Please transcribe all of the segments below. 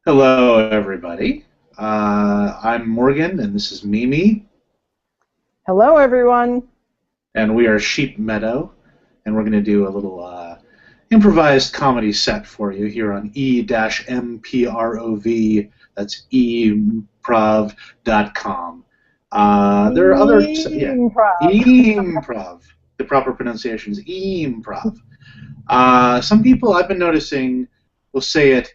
Hello, everybody. I'm Morgan, and this is Mimi, Hello, everyone. and we are Sheep Meadow, and we're going to do a little improvised comedy set for you here on E-MPROV. That's improv.com. There are other, yeah, Improv. improv. The proper pronunciation is improv. Some people I've been noticing will say it.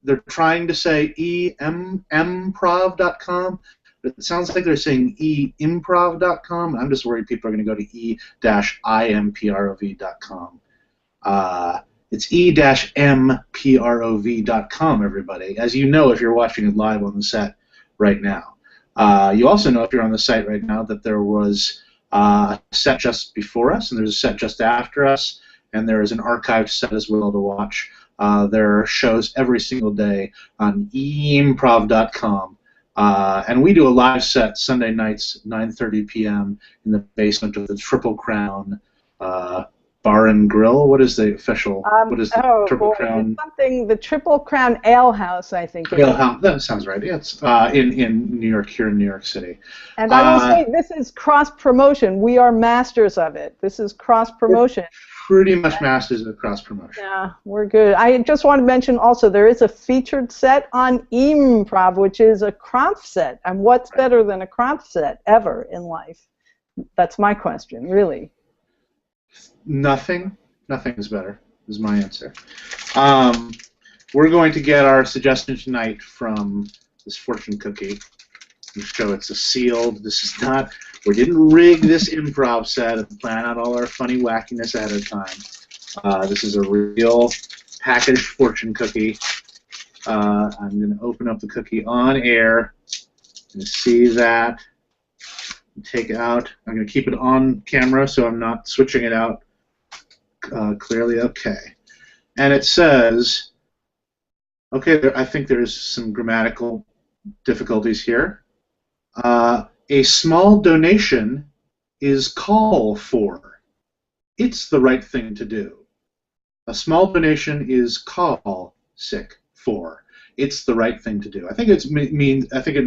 They're trying to say emprov.com, but it sounds like they're saying eimprov.com. I'm just worried people are going to go to e-improv.com. It's e-mprov.com, everybody. As you know, if you're watching it live on the set right now. You also know, if you're on the site right now, that there was a set just before us, and there's a set just after us, and there is an archived set as well to watch. There are shows every single day on eimprov.com. And we do a live set Sunday nights, 9:30 p.m. in the basement of the Triple Crown Bar and Grill. What is the official? What is the Triple Crown? Something, the Triple Crown Ale House, I think. Ale House. That sounds right. It's in New York, here in New York City. And I will say, this is cross promotion. We are masters of it. This is cross promotion. Pretty much masters of cross promotion. Yeah, we're good. I just want to mention also there is a featured set on Improv, which is a Kronf set. And what's better than a Kronf set ever in life? That's my question, really. Nothing. Nothing is better, is my answer. We're going to get our suggestion tonight from this fortune cookie. You show it's a sealed. This is not. We didn't rig this improv set and plan out all our funny wackiness ahead of time. This is a real packaged fortune cookie. I'm going to open up the cookie on air and see that. Take it out. I'm going to keep it on camera so I'm not switching it out clearly. Okay. And it says, okay, I think there's some grammatical difficulties here. A small donation is call for. It's the right thing to do. A small donation is call sick for. It's the right thing to do. I think it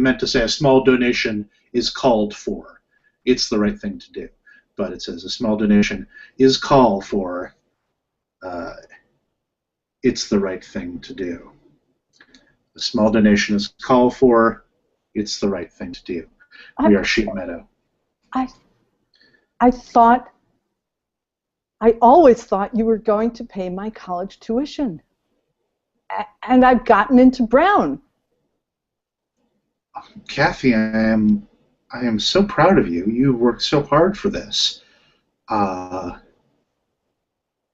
meant to say a small donation is called for. It's the right thing to do. But it says a small donation is call for. It's the right thing to do. A small donation is call for. It's the right thing to do. We are Sheep Meadow. I always thought you were going to pay my college tuition. And I've gotten into Brown. Kathy, I am so proud of you. You worked so hard for this. And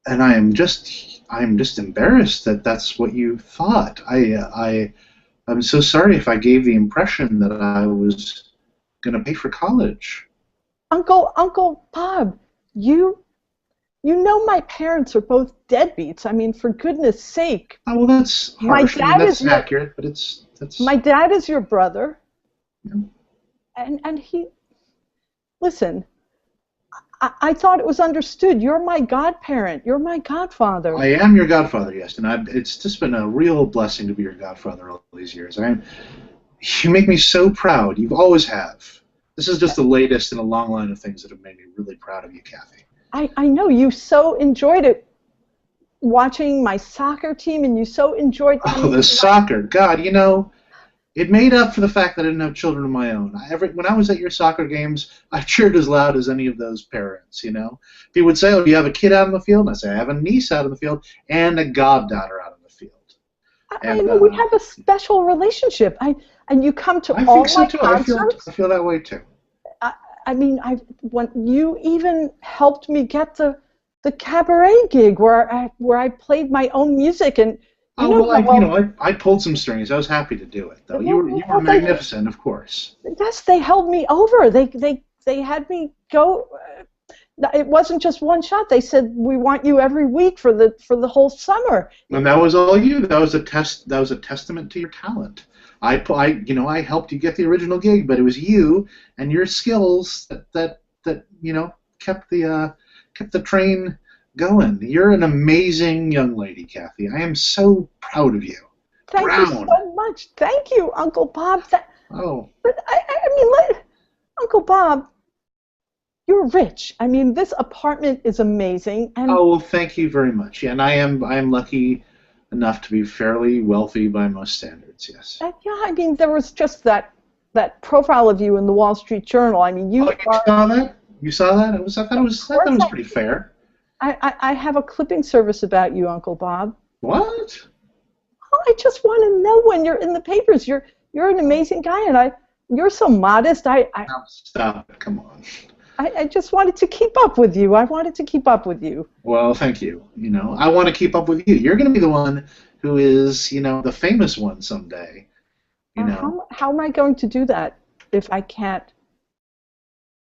I'm just embarrassed that that's what you thought. I'm so sorry if I gave the impression that I was going to pay for college. Uncle Bob, you know my parents are both deadbeats. I mean, for goodness sake. Oh, well, that's harsh. That's accurate, but that's. My dad is your brother. Yeah. And he, listen, I thought it was understood. You're my godparent. You're my godfather. I am your godfather, yes, and it's just been a real blessing to be your godfather all these years. You make me so proud. You always have. This is just the latest in a long line of things that have made me really proud of you, Kathy. I know you so enjoyed it, watching my soccer team, and you so enjoyed. Oh, the soccer! God, you know. It made up for the fact that I didn't have children of my own. When I was at your soccer games, I cheered as loud as any of those parents, you know. People would say, oh, do you have a kid out in the field? And I say, I have a niece out in the field and a goddaughter out in the field. I know, we have a special relationship. And you come to all my concerts. I feel that way, too. I mean, when you even helped me get the cabaret gig where I played my own music, and I pulled some strings. I was happy to do it, though. You were magnificent, of course. Yes, they held me over. They had me go. It wasn't just one shot. They said, we want you every week for the whole summer. And that was all you. That was a testament to your talent. I helped you get the original gig, but it was you and your skills that kept the train going. You're an amazing young lady, Kathy. I am so proud of you. Thank you so much. much. Thank you, Uncle Bob. Oh. But I mean, Uncle Bob, you're rich. I mean, this apartment is amazing. And Oh, well, thank you very much. Yeah, and I am lucky enough to be fairly wealthy by most standards. Yes. yeah, I mean, there was just that profile of you in the Wall Street Journal. I mean, you Oh, you saw that? You saw that? I thought it was pretty fair. I have a clipping service about you, Uncle Bob. What? Oh, I just want to know when you're in the papers. You're an amazing guy, and you're so modest. Oh, stop it! Come on. I just wanted to keep up with you. I wanted to keep up with you. Well, thank you. You know, I want to keep up with you. You're going to be the one who is, you know, the famous one someday. You know. How am I going to do that if I can't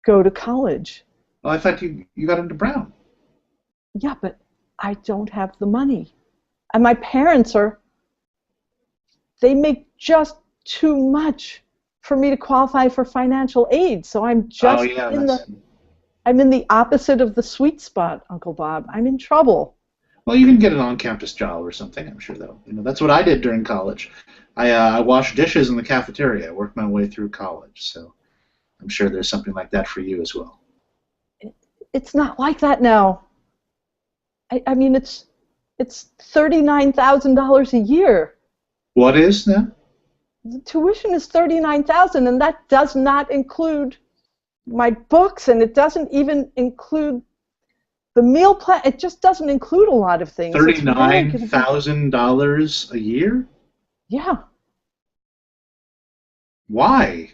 go to college? Well, I thought you got into Brown. Yeah, but I don't have the money. And my parents they make just too much for me to qualify for financial aid. So I'm just I'm in the opposite of the sweet spot, Uncle Bob. I'm in trouble. Well, you can get an on-campus job or something, I'm sure, though. You know, that's what I did during college. I washed dishes in the cafeteria. I worked my way through college, so I'm sure there's something like that for you as well. It's not like that now. I mean, it's $39,000 a year. What is now? The tuition is $39,000, and that does not include my books, and it doesn't even include the meal plan. It just doesn't include a lot of things. $39,000 a year? Yeah. Why?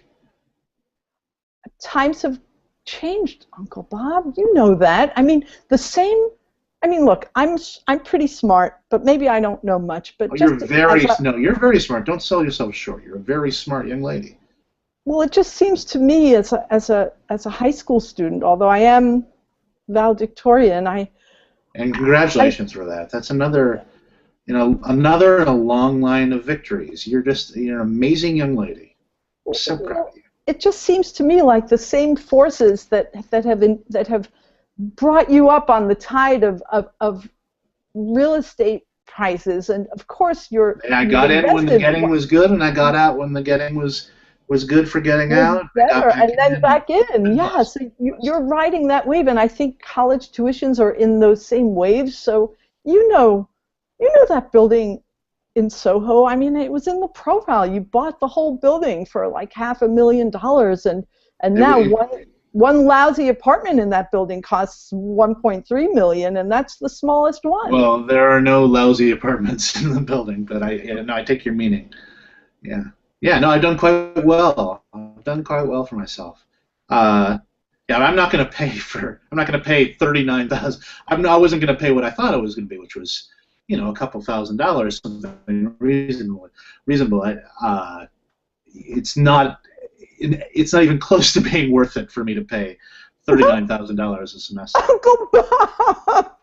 Times have changed, Uncle Bob. You know that. I mean, look, I'm pretty smart, but maybe I don't know much. But you're very smart. Don't sell yourself short. You're a very smart young lady. Well, it just seems to me as a high school student, although I am valedictorian, and congratulations for that. That's another in a long line of victories. You're an amazing young lady. I'm so proud of you. It just seems to me like the same forces that have brought you up on the tide of real estate prices, and of course And I got in when the getting was good, and I got out when the getting was good for getting out. Better, and then back in. Yeah, so you're riding that wave, and I think college tuitions are in those same waves. So you know that building in Soho. I mean, it was in the profile. You bought the whole building for like $500,000, and now one lousy apartment in that building costs $1.3 million, and that's the smallest one. Well, there are no lousy apartments in the building, but I take your meaning. Yeah. Yeah, no, I've done quite well. I've done quite well for myself. Yeah, I'm not going to pay $39,000. I wasn't going to pay what I thought it was going to be, which was, a couple $1,000, something reasonable. It's not even close to being worth it for me to pay $39,000 a semester. Uncle Bob.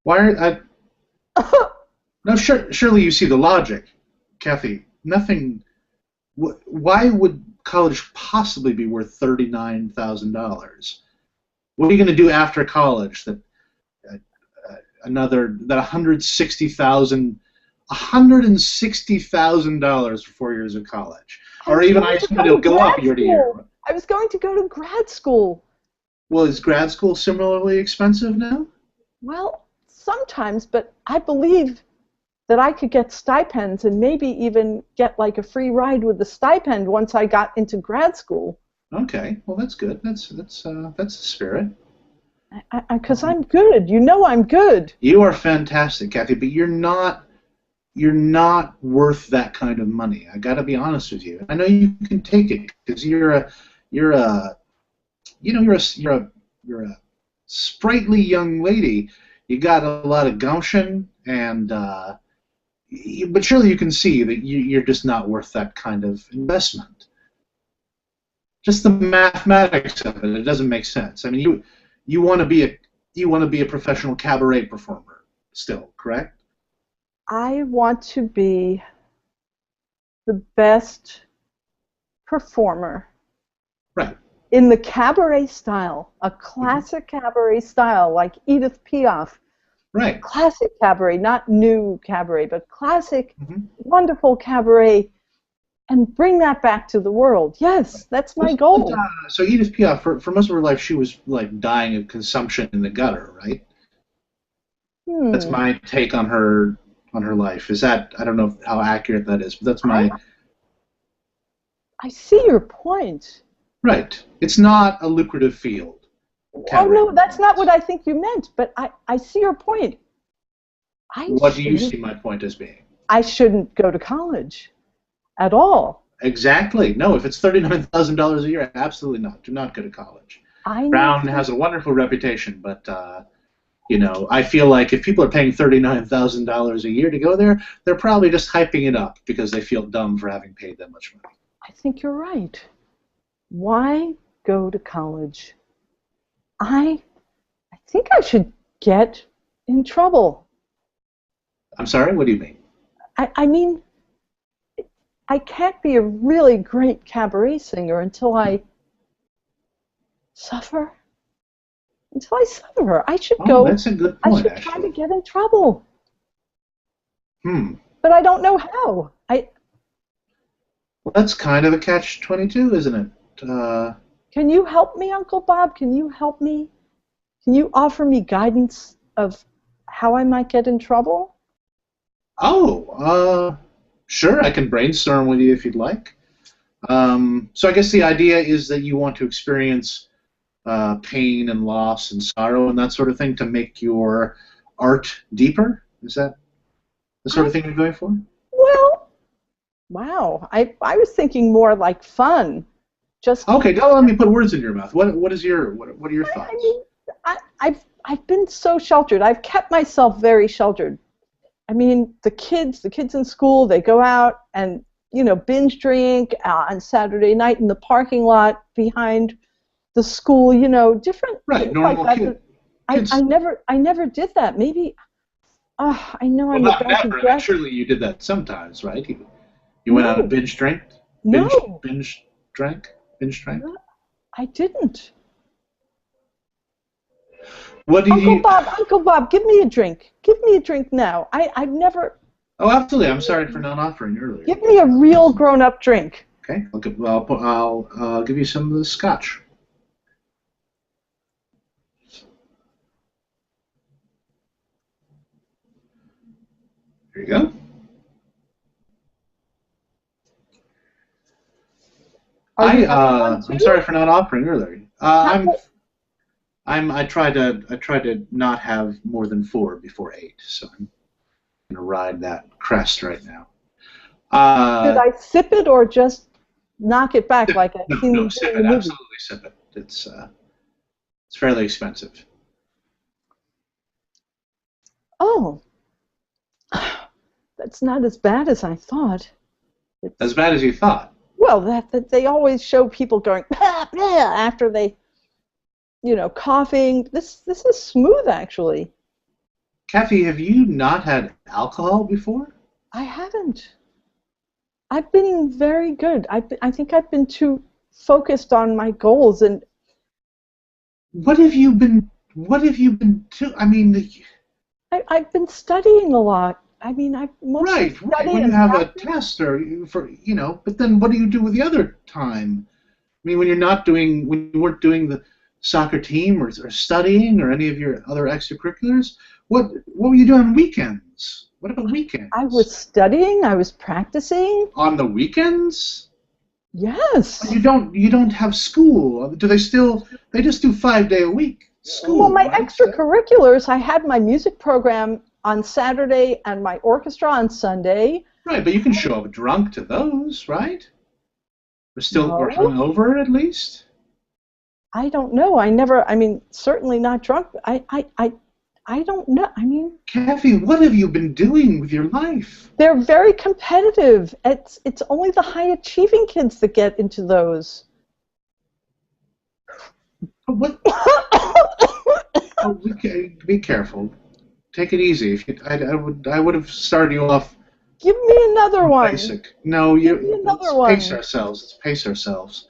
Why are No, surely you see the logic, Kathy. Nothing. Why would college possibly be worth $39,000? What are you going to do after college that $160,000 for 4 years of college, or even I assume it'll go up year to year? I was going to go to grad school. Well, is grad school similarly expensive now? Well, sometimes, but I believe that I could get stipends and maybe even get like a free ride with the stipend once I got into grad school. Okay, well that's good. That's the spirit. Because I'm good. I'm good. You are fantastic, Kathy, but you're not worth that kind of money. I got to be honest with you. I know you can take it because you're a sprightly young lady. You got a lot of gumption and. But surely you can see that you're just not worth that kind of investment. Just the mathematics of it doesn't make sense. I mean, you want to be a professional cabaret performer still, correct? I want to be the best performer. Right. In the cabaret style, a classic cabaret style like Edith Piaf. Right. Classic cabaret, not new cabaret, but classic, Mm-hmm. wonderful cabaret, and bring that back to the world. Yes, that's my goal. So Edith Piaf, for most of her life, she was like dying of consumption in the gutter, right? That's Hmm. my take on her life. Is that, I don't know how accurate that is, but that's I, my I see your point. right. It's not a lucrative field. Oh, Cabaret no, that's not performance. what I think you meant, but I see your point. What do you see my point as being? I shouldn't go to college at all. Exactly. No, if it's $39,000 a year, absolutely not. Do not go to college. I need Brown to. has a wonderful reputation, but I feel like if people are paying $39,000 a year to go there, they're probably just hyping it up because they feel dumb for having paid that much money. I think you're right. Why go to college? I think I should get in trouble. I'm sorry. What do you mean? I mean, I can't be a really great cabaret singer until I suffer. Until I suffer. I should Oh, go. that's a good I point, should try to actually. get in trouble. Hmm. But I don't know how. Well, that's kind of a catch-22, isn't it? Can you help me, Uncle Bob? Can you help me? Can you offer me guidance of how I might get in trouble? Sure, I can brainstorm with you if you'd like. So I guess the idea is that you want to experience pain and loss and sorrow and that sort of thing to make your art deeper? Is that the sort of thing you're going for? Well, wow. I was thinking more like fun. Just Okay, don't let me put words in your mouth. What are your I thoughts? mean, I've been so sheltered. I've kept myself very sheltered. I mean, the kids in school, they go out and binge drink on Saturday night in the parking lot behind the school. Different Right, things like normal that. kids. I never did that. Maybe. I know Well, I'm not about to never. I mean, dress. surely you did that sometimes, right? You went out and No, binge drank? no, Binge drank? no, I didn't. What did you... Uncle Bob, give me a drink. Give me a drink now. I've never. Oh, absolutely. I'm sorry for not offering earlier. Give me a real grown-up drink. Okay, I'll give you some of the scotch. Here you go. I'm sorry for not offering earlier. I try to not have more than 4 before 8, so I'm gonna ride that crest right now. Should I sip it or just knock it back like I've seen No, them do sip in it. the movie? Absolutely sip it. It's fairly expensive. Oh, that's not as bad as I thought. As bad as you thought. Well, that they always show people going "Ah, ah," after they, coughing. This is smooth actually. Kathy, have you not had alcohol before? I haven't. I've been very good. I think I've been too focused on my goals and. What have you been to? I mean, I've been studying a lot. I mean, I mostly right. study When you and have a practice. test but then what do you do with the other time? I mean, when you weren't doing the soccer team or studying or any of your other extracurriculars, what were you doing on weekends? What about weekends? I was studying. I was practicing. On the weekends? Yes. You don't have school. Do they still? They just do 5-day-a-week school. Well, my right? extracurriculars, I had my music program on Saturday and my orchestra on Sunday. Right, but you can show up drunk to those, right? Or No, hungover at least. I don't know. I mean, certainly not drunk. I don't know. I mean, Kathy, what have you been doing with your life? they're very competitive. It's only the high achieving kids that get into those. What? Be careful. Take it easy. I would have started you off Give me another one. basic. No, Give me another let's one. pace ourselves. Let's pace ourselves.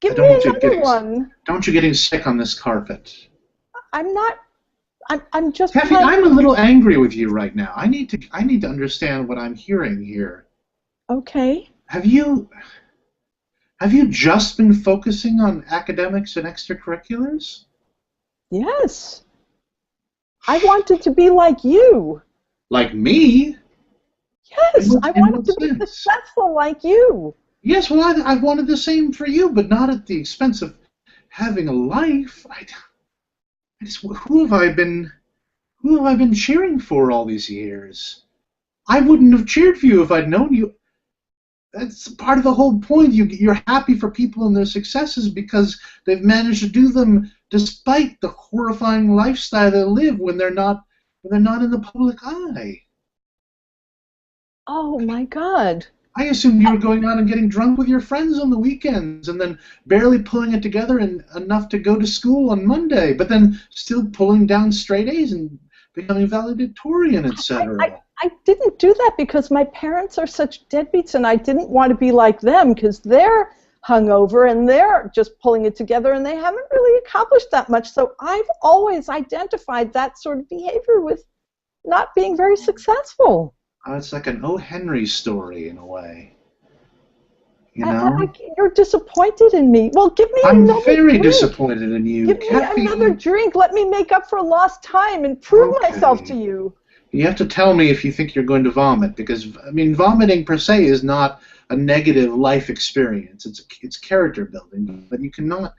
Give I don't me want you another getting one. don't you getting sick on this carpet. I'm not. I'm just Kathy, trying. I'm a little angry with you right now. I need to understand what I'm hearing here. Okay. Have you just been focusing on academics and extracurriculars? Yes. I wanted to be like you. Like me? Yes, I In wanted what to be sense? successful like you. Yes, well, I wanted the same for you, but not at the expense of having a life. Who have I been? Who have I been cheering for all these years? I wouldn't have cheered for you if I'd known you. That's part of the whole point. You're happy for people and their successes because they've managed to do them despite the horrifying lifestyle they live when they're not in the public eye. Oh my God. I assumed you were going out and getting drunk with your friends on the weekends and then barely pulling it together enough to go to school on Monday, but then still pulling down straight A's and becoming valedictorian, etc. I didn't do that because my parents are such deadbeats and I didn't want to be like them because they're hungover and they're just pulling it together and they haven't really accomplished that much. So I've always identified that sort of behavior with not being very successful. It's like an O. Henry story in a way. You know? You're disappointed in me. Well, give me I'm another very drink. disappointed in you, Give Kathy. me another drink. Let me make up for lost time and prove Okay. myself to you. You have to tell me if you think you're going to vomit, because I mean, vomiting per se is not a negative life experience. It's character building, but you cannot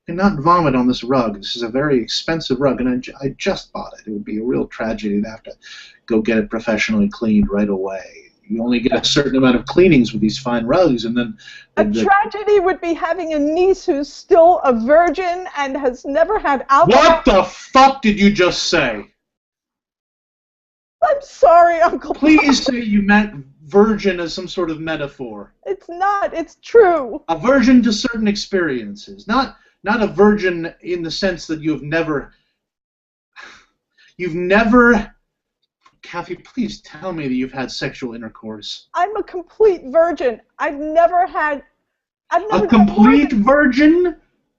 vomit on this rug. This is a very expensive rug, and I just bought it. It would be a real tragedy to have to go get it professionally cleaned right away. You only get a certain amount of cleanings with these fine rugs, and then A tragedy would be having a niece who's still a virgin and has never had alcohol. What the fuck did you just say? I'm sorry, Uncle Bob. Please say you meant virgin as some sort of metaphor. It's not. It's true. A virgin to certain experiences, not a virgin in the sense that you've never. Kathy, please tell me that you've had sexual intercourse. I'm a complete virgin. I've never A complete virgin?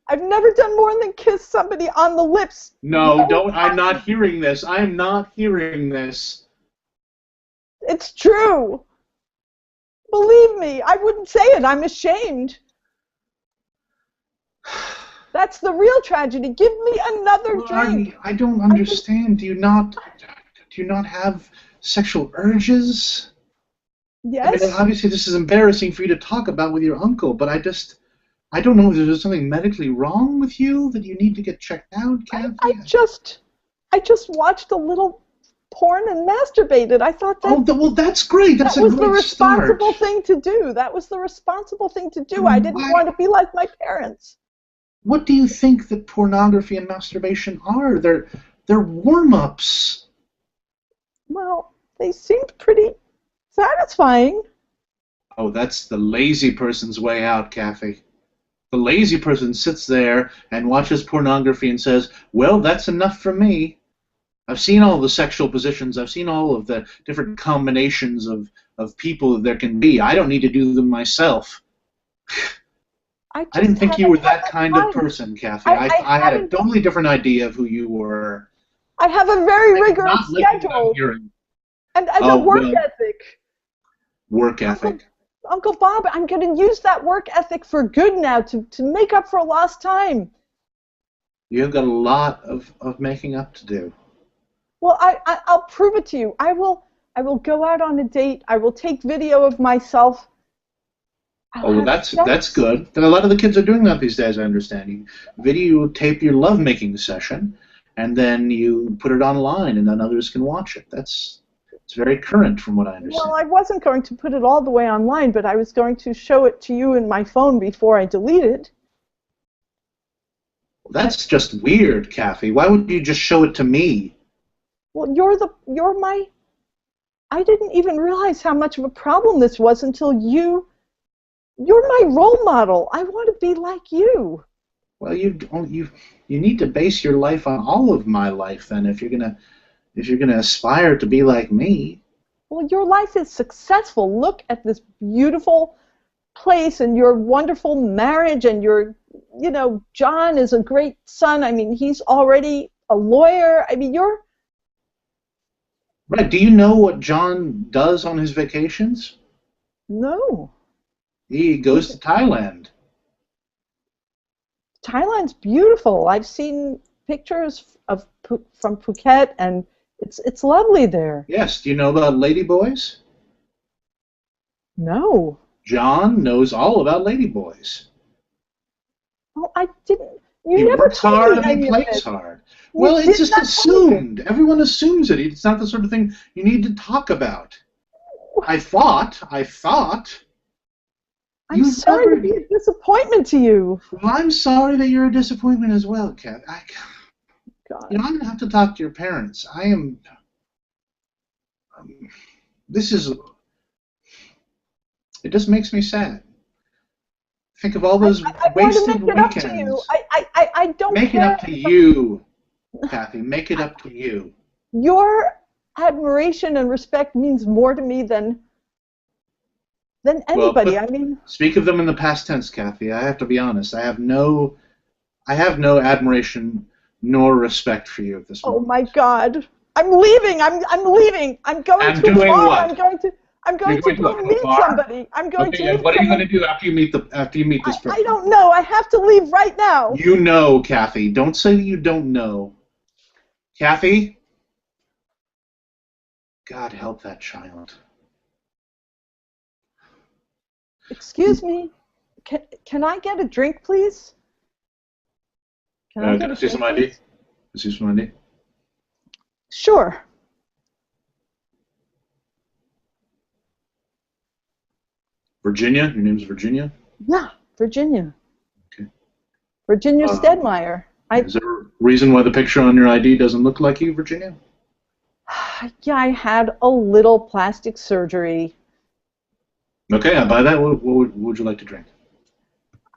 I've never done more than kiss somebody on the lips. No, don't. I'm not hearing this. I'm not hearing this. It's true. Believe me, I wouldn't say it. I'm ashamed. That's the real tragedy. Give me another drink. I don't understand. Do you not have sexual urges? Yes. I mean, obviously, this is embarrassing for you to talk about with your uncle, but I don't know if there's something medically wrong with you that you need to get checked out, Kathy. I just watched a little porn and masturbated. I thought that. Oh, well, that's great. That's a great start. That was the responsible thing to do. That was the responsible thing to do. I didn't want to be like my parents. What do you think that pornography and masturbation are? They're warm-ups. Well, they seemed pretty satisfying. Oh, that's the lazy person's way out, Kathy. The lazy person sits there and watches pornography and says, well, that's enough for me. I've seen all the sexual positions. I've seen all of the different combinations of people that there can be. I don't need to do them myself. I didn't think you were that kind of person, Kathy. I had a totally different idea of who you were. I have a very rigorous schedule. And a work ethic. Work ethic. Uncle Bob, I'm going to use that work ethic for good now to make up for lost time. You've got a lot of making up to do. Well, I'll prove it to you. I will go out on a date. I will take video of myself. Well, that's good. A lot of the kids are doing that these days, I understand. You videotape your lovemaking session, and then you put it online, and then others can watch it. It's very current from what I understand. Well, I wasn't going to put it all the way online, but I was going to show it to you in my phone before I delete it. That's just weird, Kathy. Why would you just show it to me? Well, I didn't even realize how much of a problem this was until you're my role model. I want to be like you. Well, you need to base your life on all of my life then if you're gonna aspire to be like me. Well, your life is successful. Look at this beautiful place and your wonderful marriage and John is a great son. I mean, he's already a lawyer. I mean, you're... Right. Do you know what John does on his vacations? No. He goes to Thailand. Thailand's beautiful. I've seen pictures from Phuket, and it's lovely there. Yes. Do you know about ladyboys? No. John knows all about ladyboys. Oh, I didn't. You He never works told hard me and he any of plays this. hard. You Well, it's did just not tell me. assumed. Everyone assumes it. It's not the sort of thing you need to talk about. I thought. I'm sorry to be a disappointment to you. Well, I'm sorry that you're a disappointment as well, Kat. God. I'm going to have to talk to your parents. I am. This is. It just makes me sad. Think of all those I wasted want to make it weekends. up to you. I don't Make care. it up to you, Kathy. Make it up to you. Your admiration and respect means more to me than anybody. Well, I mean, speak of them in the past tense, Kathy. I have to be honest. I have no admiration nor respect for you at this oh moment. my God, I'm leaving. I'm leaving. I'm going And to a doing bar. what? I'm going to go meet somebody. I'm going to Okay, and meet what are you someone. going to do after you meet this person? I don't know. I have to leave right now. You know, Kathy. Don't say that you don't know. Kathy? God help that child. Excuse me. Can I get a drink, please? Can I get a see drink, some ID? please? See some ID? Sure. Virginia? Your name's Virginia? Yeah, Virginia. Okay. Virginia Stedmeyer. Is there a reason why the picture on your ID doesn't look like you, Virginia? Yeah, I had a little plastic surgery. Okay, I buy that. What would you like to drink?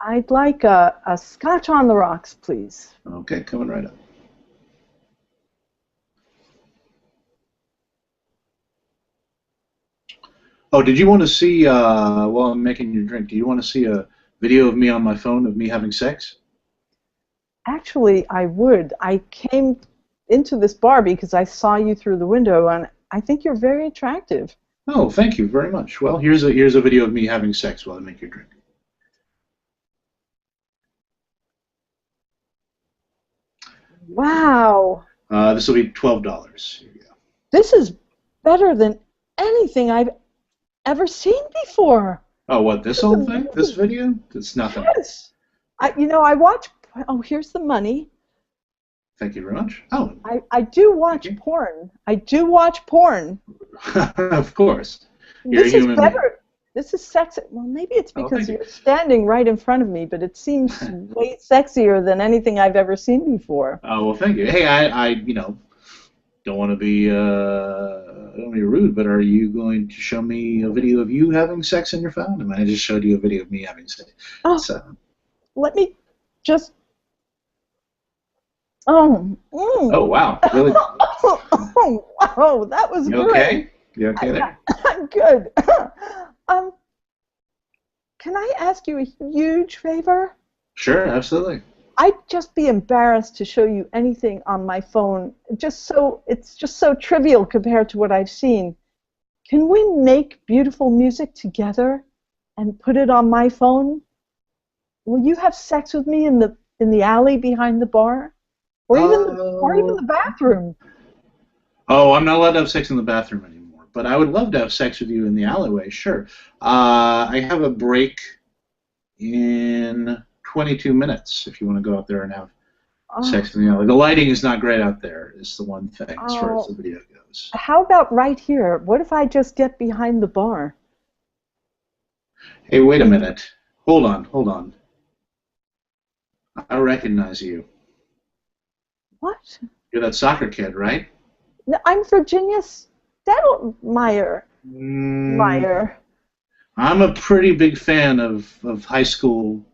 I'd like a scotch on the rocks, please. Okay, coming right up. Oh, did you want to see, while I'm making your drink, do you want to see a video of me on my phone of me having sex? Actually, I would. I came into this bar because I saw you through the window, and I think you're very attractive. Oh, thank you very much. Well, here's a video of me having sex while I make your drink. Wow. This will be $12. Here you go. This is better than anything I've ever seen before. Oh, what, this whole thing? This video? It's nothing. Yes. I watch. Oh, here's the money. Thank you very much. Oh. I do watch porn. I do watch porn. Of course. This is better. This is sexy. Well, maybe it's because you're standing right in front of me, but it seems way sexier than anything I've ever seen before. Oh, well, thank you. Hey, I don't want to be rude, but are you going to show me a video of you having sex on your phone? I mean, I just showed you a video of me having sex. Oh, let me just. Oh. Oh, wow. Really? Oh, wow. That was You great. okay? You okay there? I'm good. Can I ask you a huge favor? Sure, absolutely. I'd just be embarrassed to show you anything on my phone. It's just so trivial compared to what I've seen. Can we make beautiful music together and put it on my phone? Will you have sex with me in the alley behind the bar, or even the bathroom? Oh, I'm not allowed to have sex in the bathroom anymore, but I would love to have sex with you in the alleyway. Sure. I have a break in 22 minutes if you want to go out there and have sex in the alley. The lighting is not great out there, is the one thing as far as the video goes. How about right here? What if I just get behind the bar? Hey, wait a minute. Hold on. I recognize you. What? You're that soccer kid, right? No, I'm Virginia Stedmeyer. Meyer. I'm a pretty big fan of high school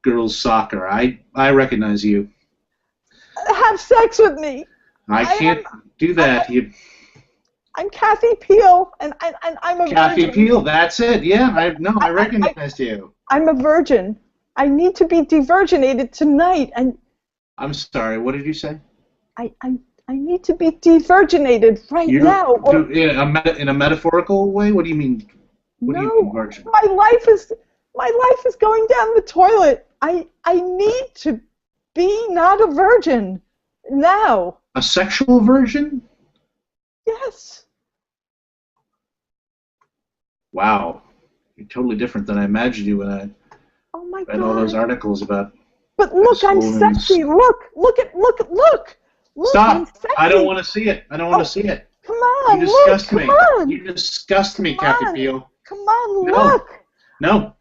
girls soccer. I recognize you. Have sex with me. I can't do that. I'm Kathy Peel, and I'm a Kathy virgin. Peel, that's it. Yeah, I recognized you. I'm a virgin. I need to be devirginated tonight, and I'm sorry. What did you say? I need to be de-virginated right now. In a metaphorical way? What do you mean? What do you mean virgin? My life is going down the toilet. I need to be not a virgin now. A sexual virgin? Yes. Wow. You're totally different than I imagined you when I read all those articles about. But look, I'm sexy. Look. Stop! I don't want to see it. I don't want to see it. Come on, you disgust look. me. Come on. You disgust me, Kathy Peel. Come on, look. No.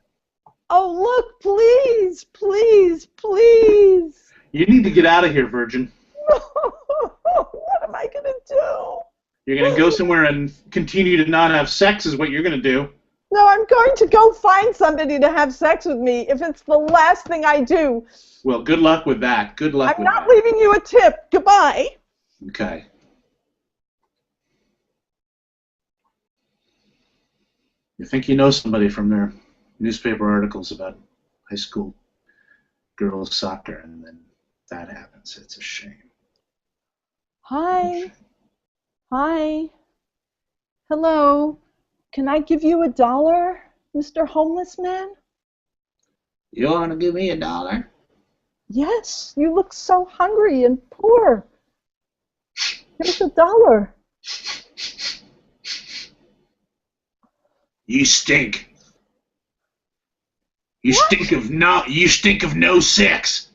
Oh, look, please, please, please. You need to get out of here, virgin. What am I going to do? You're going to go somewhere and continue to not have sex is what you're going to do. No, I'm going to go find somebody to have sex with me if it's the last thing I do. Well, good luck with that. Good luck with that. I'm not leaving you a tip. Goodbye. Okay. You think you know somebody from their newspaper articles about high school girls soccer, and then that happens. It's a shame. Hi. Hi. Hello. Can I give you $1, Mr. Homeless Man? You want to give me $1? Yes. You look so hungry and poor. Here's $1. You stink. You stink of no sex.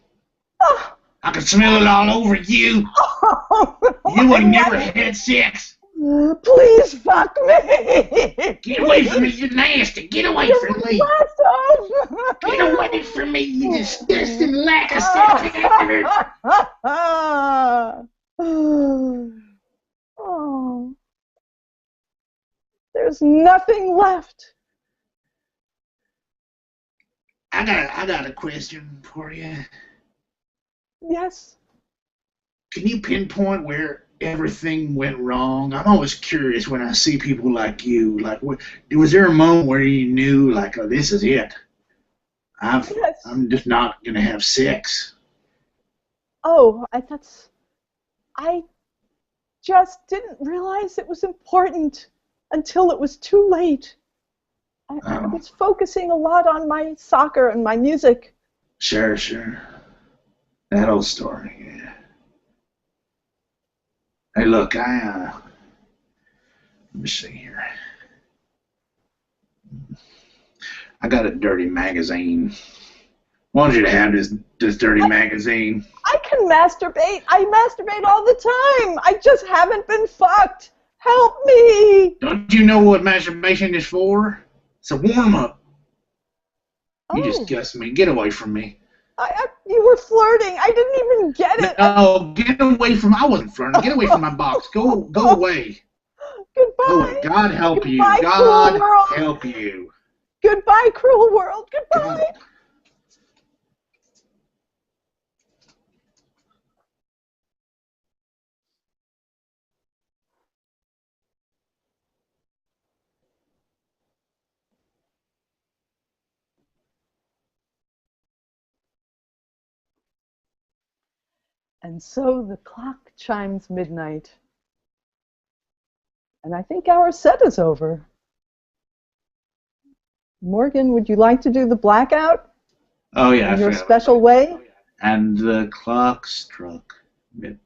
Oh. I can smell it all over you. You ain't never had sex. Please fuck me. Get away from me, you nasty. Get away from me. Get away from me, you disgusting lack of sex. Oh. There's nothing left. I got a question for you. Yes. Can you pinpoint where everything went wrong? I'm always curious when I see people like you. Like, was there a moment where you knew, like, oh, this is it? I'm just not gonna have sex. Oh, I just didn't realize it was important until it was too late. I was focusing a lot on my soccer and my music. Sure. That old story, yeah. Hey, look, let me see here. I got a dirty magazine. I want you to have this dirty magazine. I can masturbate. I masturbate all the time. I just haven't been fucked. Help me. Don't you know what masturbation is for? It's a warm-up. You disgust me. Get away from me. You were flirting. I didn't even get it. No, get away from... I wasn't flirting. Get away from my box. Go away. Goodbye. Go away. God help you. Goodbye, God cruel world. help you. Goodbye, cruel world. Goodbye. God. And so the clock chimes midnight. And I think our set is over. Morgan, would you like to do the blackout? Oh, yeah. In your special way? And the clock struck midnight.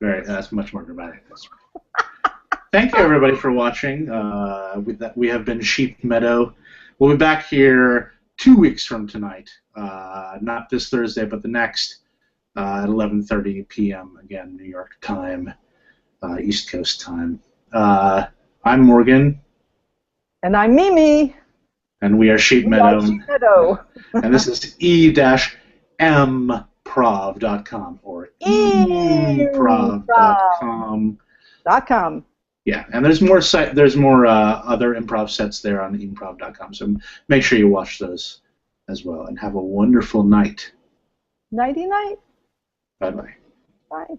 That's much more dramatic. Thank you, everybody, for watching. We have been Sheep Meadow. We'll be back here 2 weeks from tonight. Not this Thursday, but the next at 11:30 p.m. again, New York time, East Coast time. I'm Morgan. And I'm Mimi. And we are Sheep Meadow. Sheep Meadow. And this is e-improv.com or improv.com. Yeah, and there's more other improv sets there on improv.com. So make sure you watch those as well, and have a wonderful night. Nighty night. Bye-bye. Bye.